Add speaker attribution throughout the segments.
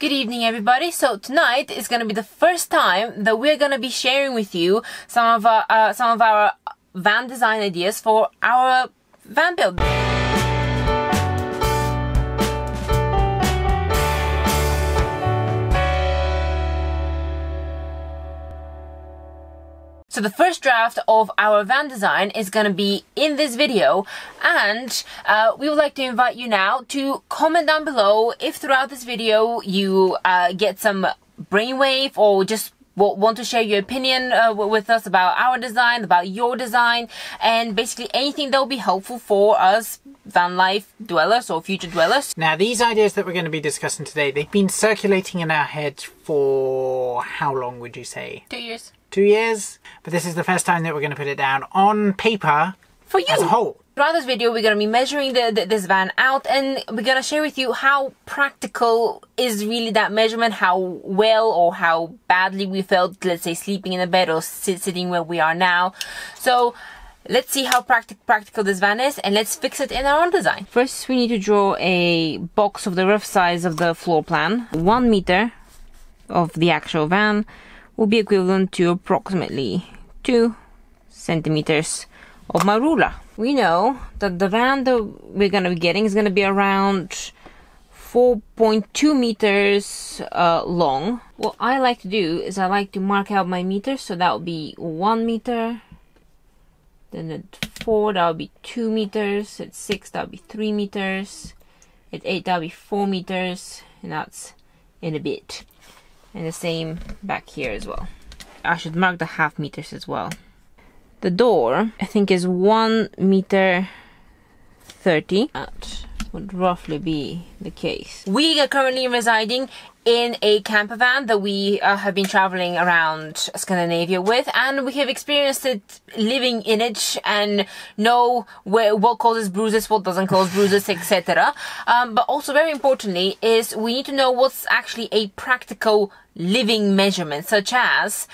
Speaker 1: Good evening, everybody. So tonight is going to be the first time that we're going to be sharing with you some of our van design ideas for our van build. So the first draft of our van design is going to be in this video, and we would like to invite you now to comment down below if throughout this video you get some brainwave or just want to share your opinion with us about our design, about your design, and basically anything that will be helpful for us van life dwellers or future dwellers.
Speaker 2: Now, these ideas that we're going to be discussing today, they've been circulating in our head for how long would you say?
Speaker 1: 2 years.
Speaker 2: 2 years? But this is the first time that we're going to put it down on paper
Speaker 1: for you
Speaker 2: as a whole.
Speaker 1: Throughout this video, we're going to be measuring this van out, and we're going to share with you how practical is really that measurement, how well or how badly we felt, let's say, sleeping in a bed or sitting where we are now. So let's see how practical this van is, and let's fix it in our own design. First, we need to draw a box of the rough size of the floor plan. 1 meter of the actual van will be equivalent to approximately 2 centimeters of my ruler. We know that the van that we're going to be getting is going to be around 4.2 meters long. What I like to do is I like to mark out my meters, so that will be 1 meter. Then at 4, that will be 2 meters. At 6, that will be 3 meters. At 8, that will be 4 meters. And that's in a bit. And the same back here as well. I should mark the half meters as well. The door, I think, is 1 meter 30. That would roughly be the case. We are currently residing in a camper van that we have been traveling around Scandinavia with, and we have experienced it living in it and know what causes bruises, what doesn't cause bruises, etc. But also very importantly is we need to know what's actually a practical living measurement, such as,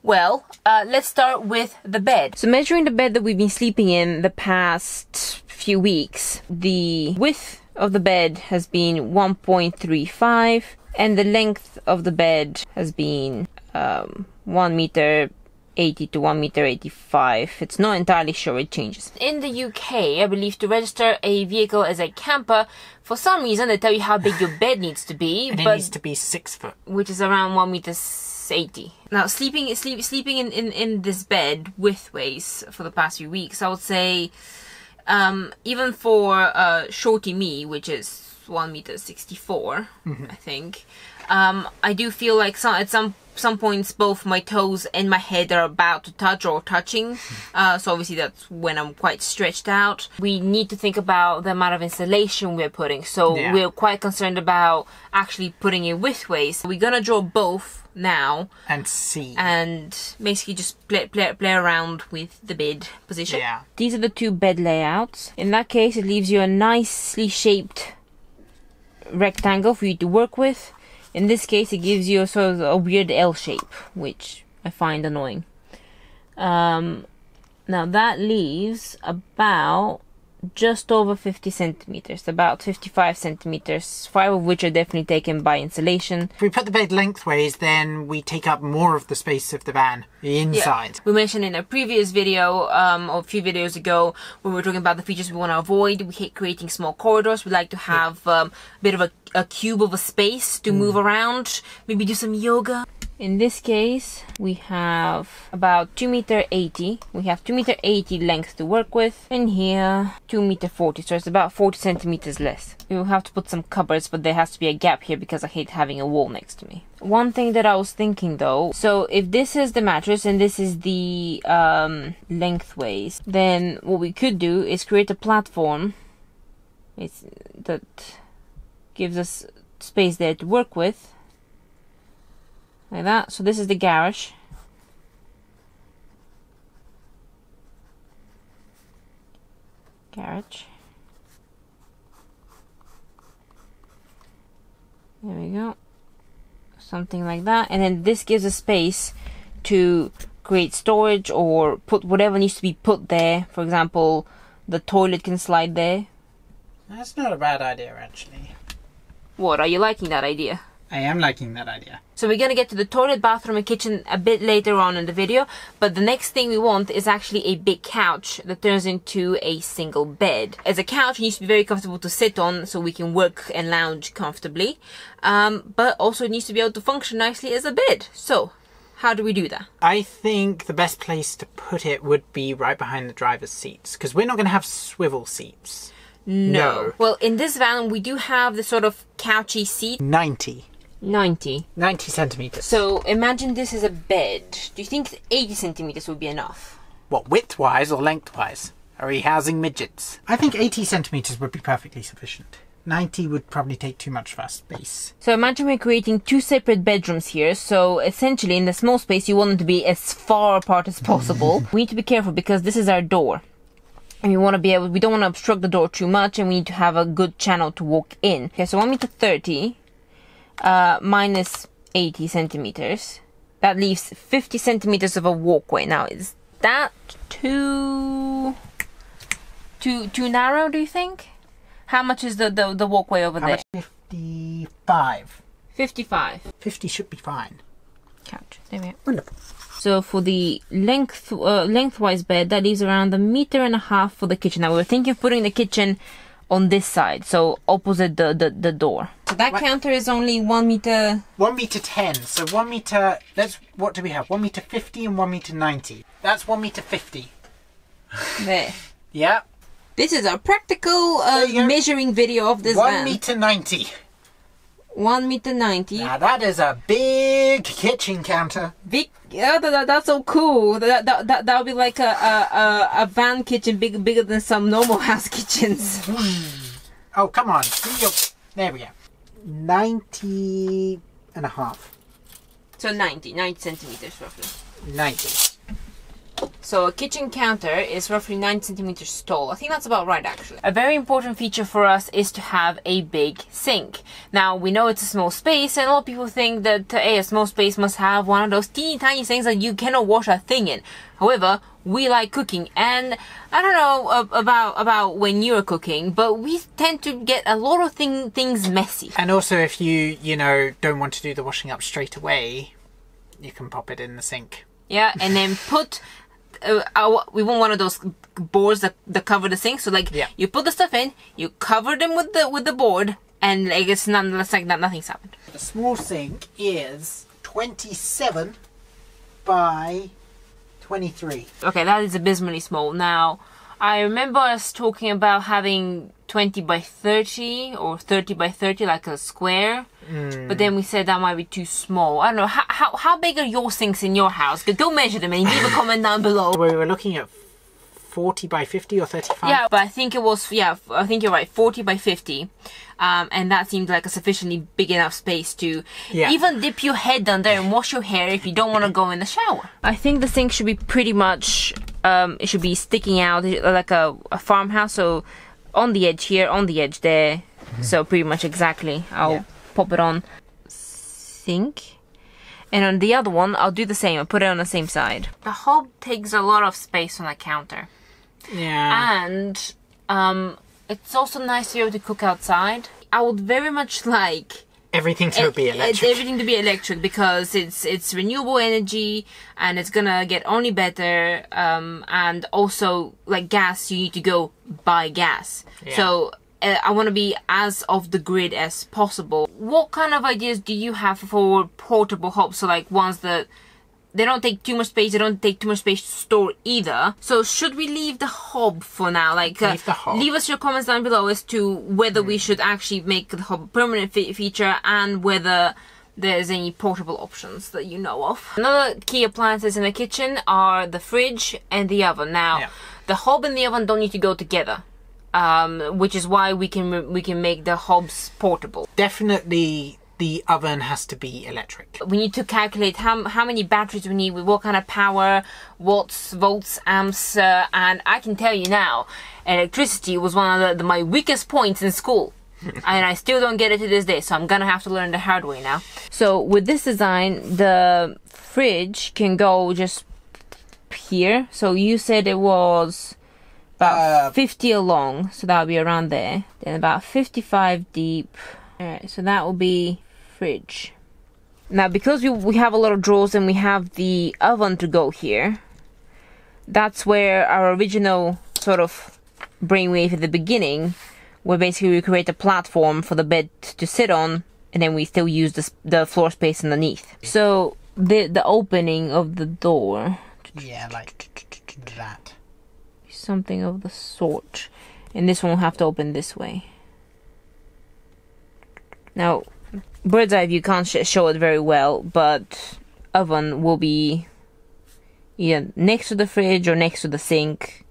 Speaker 1: well, let's start with the bed. So measuring the bed that we've been sleeping in the past few weeks, the width of the bed has been 1.35 and the length of the bed has been 1 meter 80 to 1 meter 85. It's not entirely sure, it changes. In the UK, I believe to register a vehicle as a camper, for some reason they tell you how big your bed needs to be.
Speaker 2: And it needs to be 6 foot.
Speaker 1: Which is around 1 meter 80. Now, sleeping in this bed widthways for the past few weeks, I would say, even for shorty me, which is 1 meter 64, I think, I do feel like at some points both my toes and my head are about to touch or touching, so obviously that's when I'm quite stretched out. We need to think about the amount of insulation we're putting, so we're quite concerned about actually putting it widthways. We're gonna draw both now
Speaker 2: and see,
Speaker 1: and basically just play around with the bed position.
Speaker 2: Yeah.
Speaker 1: These are the two bed layouts. In that case, it leaves you a nicely shaped rectangle for you to work with. In this case, it gives you a sort of a weird L shape, which I find annoying. Now that leaves about just over 50 centimeters, about 55 centimeters, 5 of which are definitely taken by insulation.
Speaker 2: If we put the bed lengthways, then we take up more of the space of the van, the inside. Yeah.
Speaker 1: We mentioned in a previous video, or a few videos ago, when we were talking about the features we want to avoid. We hate creating small corridors. We like to have a bit of a cube of a space to move around, maybe do some yoga. In this case, we have about 2 meter 80. We have 2 meter 80 length to work with. And here, 2 meter 40. So it's about 40 centimeters less. We will have to put some cupboards, but there has to be a gap here because I hate having a wall next to me. One thing that I was thinking though, so if this is the mattress and this is the lengthways, then what we could do is create a platform that gives us space there to work with. Like that. So this is the garage. There we go. Something like that. And then this gives us space to create storage or put whatever needs to be put there. For example, the toilet can slide there.
Speaker 2: That's not a bad idea, actually.
Speaker 1: What, are you liking that idea?
Speaker 2: I am liking that idea.
Speaker 1: So we're going to get to the toilet, bathroom and kitchen a bit later on in the video. But the next thing we want is actually a big couch that turns into a single bed. As a couch, it needs to be very comfortable to sit on so we can work and lounge comfortably. But also it needs to be able to function nicely as a bed. So how do we do that?
Speaker 2: I think the best place to put it would be right behind the driver's seats, because we're not going to have swivel seats. No.
Speaker 1: Well, in this van, we do have the sort of couchy seat.
Speaker 2: 90 centimeters.
Speaker 1: So imagine this is a bed. Do you think 80 centimeters would be enough?
Speaker 2: What, width-wise or length-wise? Are we housing midgets? I think 80 centimeters would be perfectly sufficient. 90 would probably take too much of our space.
Speaker 1: So imagine we're creating two separate bedrooms here. So essentially in the small space, you want them to be as far apart as possible. We need to be careful because this is our door. And we don't want to obstruct the door too much, and we need to have a good channel to walk in. Okay, so 1 meter 30 minus 80 centimeters. That leaves 50 centimeters of a walkway. Now, is that too narrow, do you think? How much is the walkway over there?
Speaker 2: 55.
Speaker 1: 55.
Speaker 2: 50 should be fine.
Speaker 1: Couch. There we are.
Speaker 2: Wonderful.
Speaker 1: So for the lengthwise bed, that leaves around 1.5 meters for the kitchen. Now we were thinking of putting the kitchen on this side, so opposite the door. So that counter is only 1 meter.
Speaker 2: 1 meter 10. So 1 meter. What do we have? 1 meter 50 and 1 meter 90. That's 1 meter 50.
Speaker 1: There.
Speaker 2: Yeah.
Speaker 1: This is a practical measuring video of this
Speaker 2: 1 meter 90.
Speaker 1: 1 meter 90.
Speaker 2: Now that is a big kitchen counter.
Speaker 1: Big, yeah, that's so cool. That would be like a van kitchen, bigger than some normal house kitchens.
Speaker 2: Oh, come on. There we go. 90 and a half.
Speaker 1: So 90 centimeters roughly.
Speaker 2: 90.
Speaker 1: So a kitchen counter is roughly 9 centimeters tall. I think that's about right, actually. A very important feature for us is to have a big sink. Now, we know it's a small space, and a lot of people think that a small space must have one of those teeny tiny sinks that you cannot wash a thing in. However, we like cooking, and I don't know about when you're cooking, but we tend to get a lot of things messy.
Speaker 2: And also, if you don't want to do the washing up straight away, you can pop it in the sink.
Speaker 1: Yeah, and then put... we want one of those boards that cover the sink. So you put the stuff in, you cover them with the board, and it's like nothing's happened.
Speaker 2: The small sink is 27 by 23.
Speaker 1: Okay, that is abysmally small. Now, I remember us talking about having 20 by 30 or 30 by 30, like a square. But then we said that might be too small. I don't know. How big are your sinks in your house? Go measure them and leave a comment down below.
Speaker 2: We were looking at 40 by 50 or 35.
Speaker 1: Yeah, but I think it was, I think you're right, 40 by 50. And that seemed like a sufficiently big enough space to even dip your head down there and wash your hair if you don't want to go in the shower. I think the sink should be pretty much, it should be sticking out like a farmhouse. So on the edge here, on the edge there. So pretty much exactly. I'll pop it on sink. And on the other one, I'll do the same. I'll put it on the same side. The hob takes a lot of space on the counter.
Speaker 2: Yeah.
Speaker 1: And it's also nice to be able to cook outside. I would very much like
Speaker 2: everything to be electric.
Speaker 1: Everything to be electric, because it's renewable energy and it's gonna get only better. And also, like gas, you need to go buy gas. Yeah. So I want to be as off the grid as possible. What kind of ideas do you have for portable hobs? So like ones that they don't take too much space, they don't take too much space to store either. So should we leave the hob for now? Like leave us your comments down below as to whether we should actually make the hob a permanent feature, and whether there's any portable options that you know of. Another key appliances in the kitchen are the fridge and the oven. Now, the hob and the oven don't need to go together. Which is why we can make the hobs portable.
Speaker 2: Definitely the oven has to be electric.
Speaker 1: We need to calculate how many batteries we need, with what kind of power, watts, volts, amps, and I can tell you now, electricity was one of my weakest points in school. And I still don't get it to this day, so I'm gonna have to learn the hard way now. So with this design, the fridge can go just here. So you said it was about 50 along, so that would be around there. Then about 55 deep. Alright, so that will be fridge. Now, because we have a lot of drawers and we have the oven to go here, that's where our original sort of brainwave at the beginning, where basically we create a platform for the bed to sit on, and then we still use the floor space underneath. So the opening of the door,
Speaker 2: yeah, like that,
Speaker 1: something of the sort, and this one will have to open this way. Now, bird's eye view can't show it very well, but oven will be either next to the fridge or next to the sink.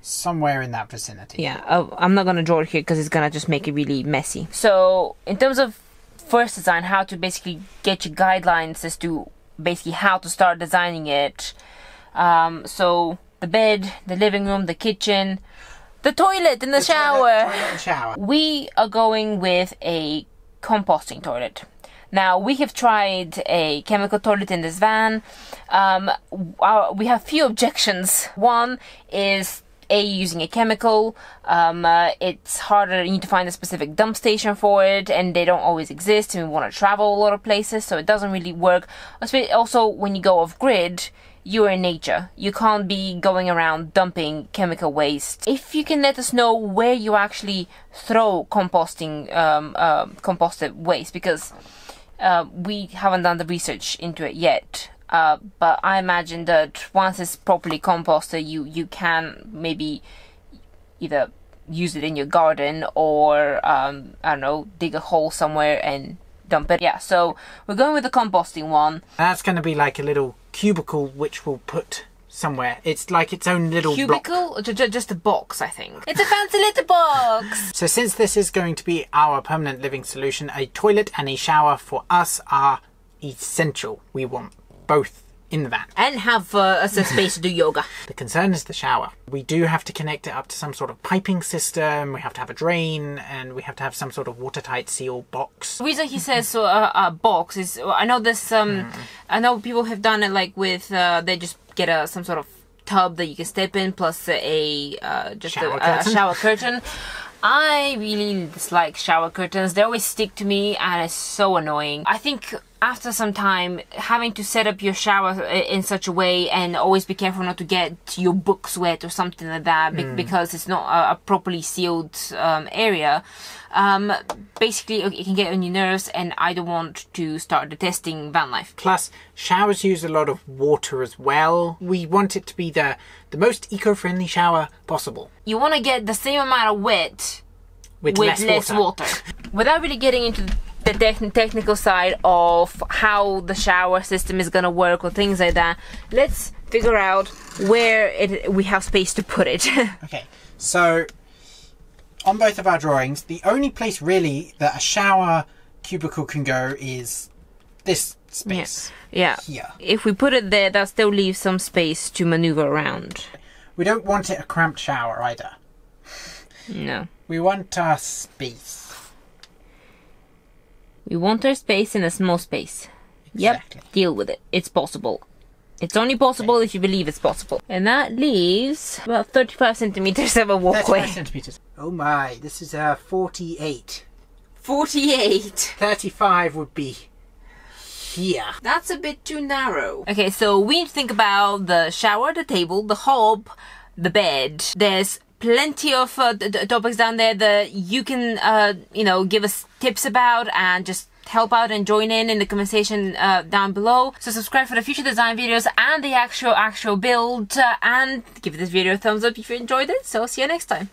Speaker 2: Somewhere in that vicinity.
Speaker 1: Yeah, I'm not gonna draw it here because it's gonna just make it really messy. So, in terms of first design, how to basically get your guidelines as to basically how to start designing it. So, the bed, the living room, the kitchen, the toilet and the shower.
Speaker 2: Toilet and shower.
Speaker 1: We are going with a composting toilet. Now, we have tried a chemical toilet in this van. We have few objections. One is using a chemical. It's harder. You need to find a specific dump station for it, and they don't always exist, and we want to travel a lot of places, so it doesn't really work. Also, when you go off grid, you're in nature. You can't be going around dumping chemical waste. If you can let us know where you actually throw composted waste, because we haven't done the research into it yet. But I imagine that once it's properly composted, you can maybe either use it in your garden or, I don't know, dig a hole somewhere and dump it. Yeah, so we're going with the composting one.
Speaker 2: That's going to be like a little cubicle which we'll put somewhere. It's like its own little
Speaker 1: cubicle? Or just a box, I think. It's a fancy little box!
Speaker 2: So since this is going to be our permanent living solution, a toilet and a shower for us are essential. We want both in the van.
Speaker 1: And have a space to do yoga.
Speaker 2: The concern is the shower. We do have to connect it up to some sort of piping system, we have to have a drain, and we have to have some sort of watertight seal box.
Speaker 1: The reason he says a box is, I know this, I know people have done it like with, they just get some sort of tub that you can step in, plus a shower curtain. I really dislike shower curtains. They always stick to me and it's so annoying. I think after some time, having to set up your shower in such a way and always be careful not to get your books wet or something like that because it's not a properly sealed area, basically it can get on your nerves, and I don't want to start detesting van life.
Speaker 2: Plus, showers use a lot of water as well. We want it to be the most eco-friendly shower possible.
Speaker 1: You want to get the same amount of wet
Speaker 2: with less water.
Speaker 1: Without really getting into the technical side of how the shower system is going to work or things like that, let's figure out where we have space to put it.
Speaker 2: Okay, so on both of our drawings, the only place really that a shower cubicle can go is this space.
Speaker 1: Yeah.
Speaker 2: Here.
Speaker 1: If we put it there, that still leaves some space to maneuver around.
Speaker 2: We don't want it a cramped shower either.
Speaker 1: No.
Speaker 2: We want our space.
Speaker 1: We want our space in a small space.
Speaker 2: Exactly.
Speaker 1: Yep, deal with it. It's possible. It's only possible if you believe it's possible. And that leaves about 35 centimeters of a walkway.
Speaker 2: 35 centimeters. Oh my, this is 48.
Speaker 1: 48?
Speaker 2: 35 would be here.
Speaker 1: That's a bit too narrow. Okay, so we need to think about the shower, the table, the hob, the bed. There's plenty of topics down there that you can, you know, give us tips about and just help out and join in the conversation down below. So subscribe for the future design videos and the actual build, and give this video a thumbs up if you enjoyed it. So see you next time.